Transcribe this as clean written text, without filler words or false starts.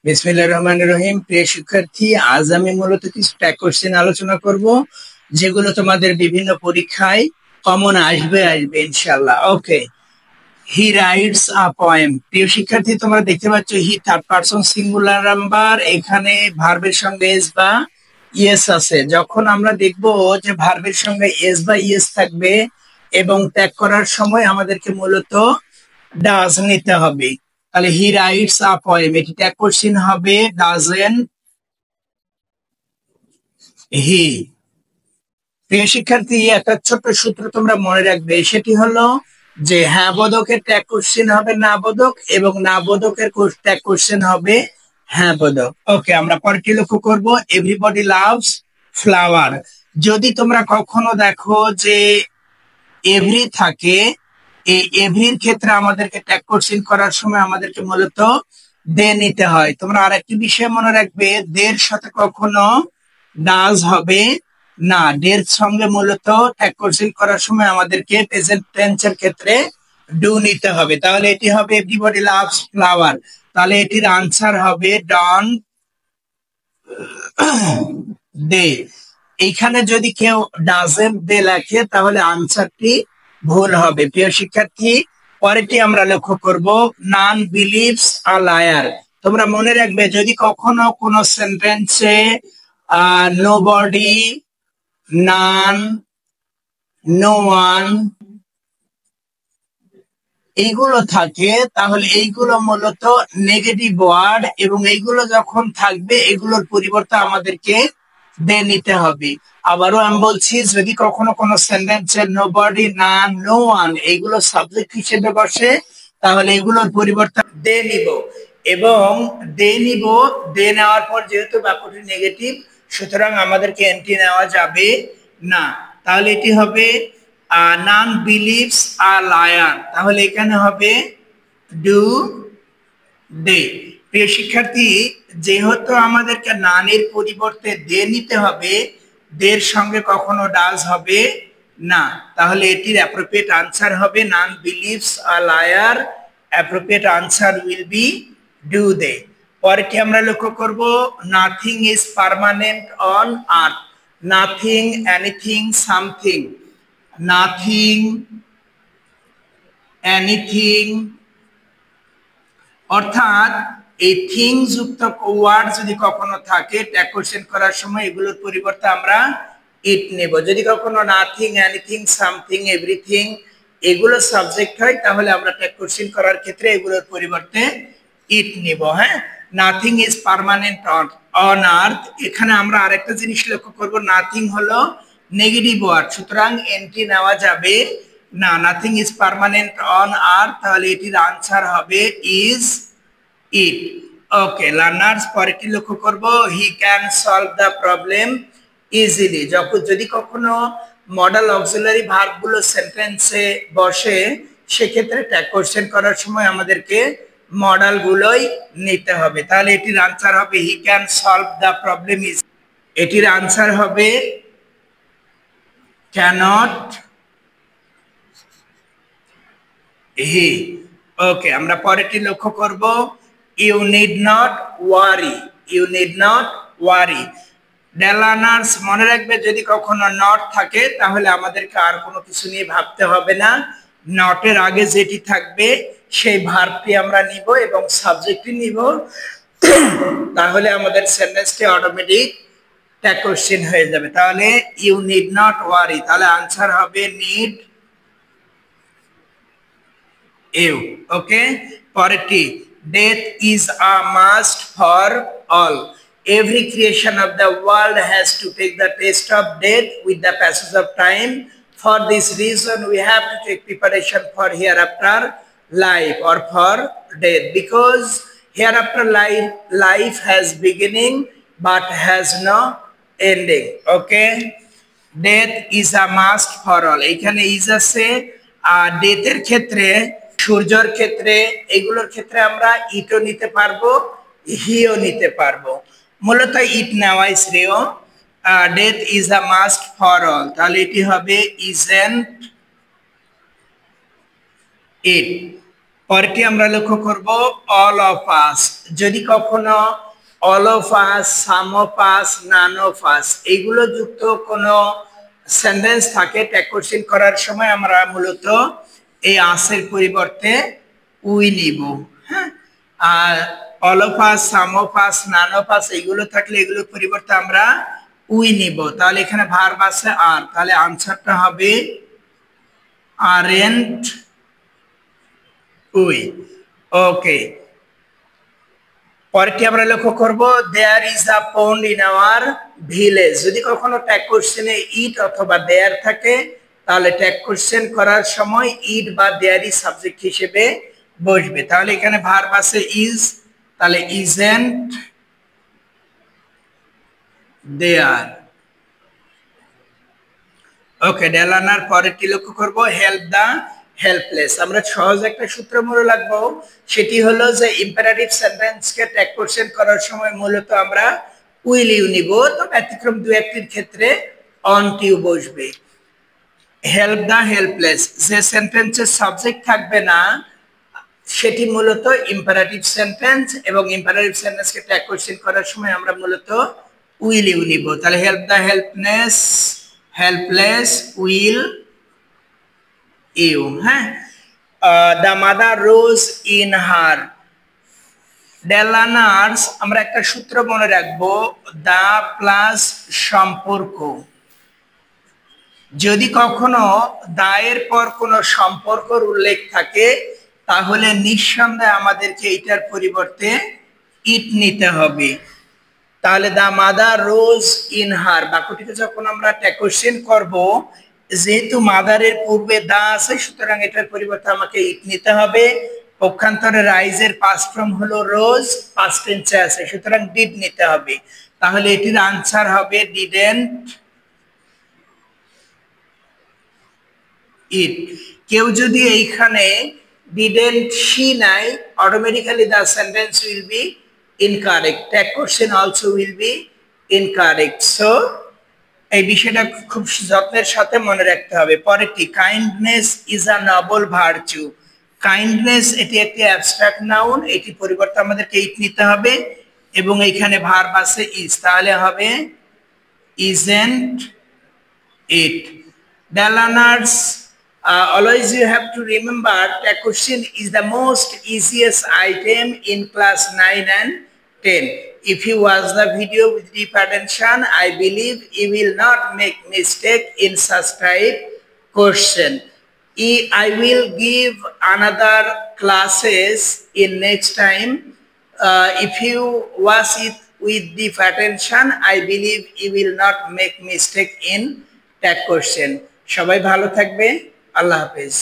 বিসমিল্লাহির রহমানির রহিম। প্রিয় শিক্ষার্থী, আজ আমি মূলত কিছু ট্যাগ কোশ্চেন আলোচনা করব যেগুলো তোমাদের বিভিন্ন পরীক্ষায় কমন আসবে ইনশাআল্লাহ। ওকে, হি রাইটস আ পোয়েম। প্রিয় শিক্ষার্থী, তোমরা দেখতে পাচ্ছ he third person singular number, এখানে ভার্বের সঙ্গে এস বা ইয়েস আছে। যখন আমরা দেখব যে ভার্বের সঙ্গে এস বা ইয়েস থাকবে এবং ত্যাগ করার সময় আমাদেরকে মূলত ডাজ নিতে হবে। তাহলে হি রাইটস আ পোয়েম, এটি ট্যাগ কোশ্চেন হবে ডাজেন্ট হি। প্রিয় শিক্ষার্থী, একটা ছোট্ট সূত্র তোমরা মনে রাখবে, সেটি হলো যে হ্যাঁ বোধকের ট্যাগ কোশ্চেন হবে না বোধক এবং না বোধকের ট্যাগ কোশ্চেন হবে হ্যাঁ বোধক। ওকে, আমরা পরেরটি লক্ষ্য করব, এভরিবডি লাভস ফ্লাওয়ার। যদি তোমরা কখনো দেখো যে এভরি থাকে, এই এভরির ক্ষেত্রে আমাদেরকে ট্যাগ কোশ্চেন করার সময় আমাদেরকে মূলত দে নিতে হয়। তোমরা আরেকটি বিষয় মনে রাখবে, দের সাথে কখনো ডাজ হবে না, ডের সঙ্গে মূলত ট্যাগ কোশ্চেন করার সময় আমাদেরকে প্রেজেন্ট টেন্সের ক্ষেত্রে ডু নিতে হবে। তাহলে এটি হবে এভরিবডি লাভস ফ্লাওয়ার। তাহলে এটির আনসার হবে ডন দে। এইখানে যদি কেউ ডাজেন্ট দে লেখে তাহলে আনসারটি ভুল হবে। প্রিয় শিক্ষার্থী, পরেরটি আমরা লক্ষ্য করব, নান বিলিভস আ লায়ার। তোমরা মনে রাখবে, যদি কখনো কোনো সেন্টেন্সে নোবডি, নান, নো ওয়ান এইগুলো থাকে, তাহলে এইগুলো মূলত নেগেটিভ ওয়ার্ড এবং এইগুলো যখন থাকবে এগুলোর পরিবর্তে আমাদেরকে দে নিতে হবে। আবারও আমি বলছি, যদি কখনো কোনো সেন্টেন্সে নোবডি, নান, নো ওয়ান এইগুলো সাবজেক্ট হিসেবে বসে তাহলে এগুলোর পরিবর্তে দে নিব এবং দে নেওয়ার পর যেহেতু বাক্যটি নেগেটিভ, সুতরাং আমাদেরকে এনটি নেওয়া যাবে না। তাহলে এটি হবে নান বিলিভস আ লায়ার, তাহলে এখানে হবে ডু দে। প্রিয় শিক্ষার্থী, যেহেতু আমাদেরকে নানের পরিবর্তে দে নিতে হবে, দের সঙ্গে কখনো ডাজ হবে না, তাহলে এটির অ্যাপ্রোপ্রিয়েট আনসার হবে none believes a liar. Appropriate answer will be do they. পরেরটি আমরা লক্ষ্য করব, nothing is permanent on earth. Nothing, anything, something. Nothing, anything, অর্থাৎ এই থিং যুক্ত ওয়ার্ড যদি কখনো থাকে ট্যাগ কোশ্চেন করার সময় এগুলোর পরিবর্তে আমরা ইট নেব। যদি কখনো নাথিং, এনিথিং, সামথিং, এভরিথিং এগুলো সাবজেক্ট হয় তাহলে আমরা ট্যাগ কোশ্চেন করার ক্ষেত্রে এগুলোর পরিবর্তে ইট নেব। হ্যাঁ, নাথিং ইজ পার্মানেন্ট অন আর্থ। এখানে আমরা আরেকটা জিনিস লক্ষ্য করব, নাথিং হলো নেগেটিভ ওয়ার্ড, সুতরাং এন্ট্রি নেওয়া যাবে না। নাথিং ইজ পার্মানেন্ট অন আর্থ, তাহলে এটির আনসার হবে ইজ ইট। ওকে লার্নার্স, পরেরটি লক্ষ্য করব, হি can solve the problem easily. যদি কখনো মডেল অক্সিলারি ভার্বগুলো সেন্টেন্সে বসে সেক্ষেত্রে ট্যাগ কোশ্চেন করার সময় আমাদেরকে মডেল গুলোই নিতে হবে। তাহলে এটির আনসার হবে he can solve the problem easily. এটির আনসার হবে ক্যানট হি। ওকে, আমরা পরেরটি লক্ষ্য করব, you need not worry. You need not worry. Learners মনে রাখবে, যদি কখনো নট থাকে তাহলে আমাদেরকে আর কোনো কিছু নিয়ে ভাবতে হবে না। নটের আগে যেটি থাকবে সেই ভার্বটি আমরা নিব এবং সাবজেক্টটি নিব, তাহলে আমাদের সেন্টেন্সটি অটোমেটিক ট্যাগ কোশ্চেন হয়ে যাবে। তাহলে ইউ নিড নট ওয়ারি, তাহলে আনসার হবে নিড ইউ। ওকে, পরেরটি, death is a must for all. Every creation of the world has to take the test of death with the passage of time. For this reason we have to take preparation for hereafter life or for death, because hereafter life has beginning but has no ending. Okay, death is a must for all। এখানে is আছে, আর ডেথের ক্ষেত্রে, সূর্যর ক্ষেত্রে, এগুলোর ক্ষেত্রে আমরা ইটও নিতে পারবো, হিও নিতে পারবো। মূলত ইট নেওয়াই শ্রেয়। Death is a must for all, তাহলে এটি হবে ইজেন্ট ইট। পরেরটি আমরা লক্ষ্য করব অল অফ আস। যদি কখনো all of us, some of us, none of us এইগুলো যুক্ত কোনো সেন্টেন্স থাকে, ট্যাগ কোশ্চেন করার সময় আমরা মূলত এই আসের পরিবর্তে উই নিব। হ্যাঁ, আর all of us, some of us, none of us এইগুলো থাকলে এগুলোর পরিবর্তে আমরা উই নিব। তাহলে এখানে ভার্ব আছে আর, তাহলে আনসারটা হবে আরেন্ট উই। ওকে, পরেরটি আমরা লক্ষ্য করব there is a pond in our village. যদি কখনো ট্যাগ কোশ্চেনে ইট অথবা দেয়ার থাকে তাহলে ট্যাগ কোশ্চেন করার সময় ইট বা দেয়ারই সাবজেক্ট হিসেবে বসবে। তাহলে এখানে ভার্ব আছে ইজ, তাহলে ইজেন্ট দেয়ার। ওকে, ডেলানার পরেরটি লক্ষ্য করব হেল্প দা হেল্পলেস। আমরা সহজ একটা সূত্র মনে রাখবো, সেটি হলো যে ইম্পারেটিভ সেন্টেন্সকে ট্যাগ কোশ্চেন করার সময় মূলত আমরা উইল ইউ নিব, তো ব্যতিক্রম দু একটির ক্ষেত্রে অন টিউ বসবে। হেল্প দা হেল্পলেস, যে সেন্টেন্সের সাবজেক্ট থাকবে না সেটি মূলত ইম্পারেটিভ সেন্টেন্স, এবং ইম্পারেটিভ সেন্টেন্সকে ট্যাগ কোশ্চেন করার সময় আমরা মূলত উইল ইউ নিব। তাহলে help the helpless will you. হ্যাঁ, the mother rose in her. ডেলানার্স আমরা একটা সূত্র মনে রাখবো, দা প্লাস সম্পর্ক। যদি কখনো দায়ের পর কোনো সম্পর্কের উল্লেখ থাকে তাহলে নিঃসন্দেহে আমাদেরকে এটার পরিবর্তে ইট নিতে হবে। তাহলে দা মাদার রোজ ইন হার বাক্যটিকে যখন আমরা ট্যাগ কোশ্চেন করব, যেহেতু মাদারের পূর্বে দা আছে সুতরাং এটার পরিবর্তে আমাকে ইট নিতে হবে। পক্ষান্তরে রাইজের পাস্ট ফর্ম হলো রোজ, পাস্ট টেন্সে আছে সুতরাং ডিড নিতে হবে। তাহলে এটির আনসার হবে ডিডেন্ট ইট। কেউ যদি এইখানে ডিডেন্ট শি নাই, automatically the sentence will be incorrect, tag question also will be incorrect. So এই বিষয়টা খুব যত্নের সাথে মনে রাখতে হবে। পরেরটি kindness is a noble virtue. Kindness এটি একটি অ্যাবস্ট্রাক্ট নাউন, এটি পরিবর্তে আমাদেরকে ইট নিতে হবে এবং এখানে ভার্ব আছে ইজ, তাহলে হবে isn't it. Delaners, always you have to remember that question is the most easiest item in class 9 and 10. If you watch the video with deep attention, I believe you will not make mistake in such type question. I will give another classes in next time. If you watch it with deep attention, I believe you will not make mistake in tag question. সবাই ভালো থাকবে, আল্লাহ হাফেজ।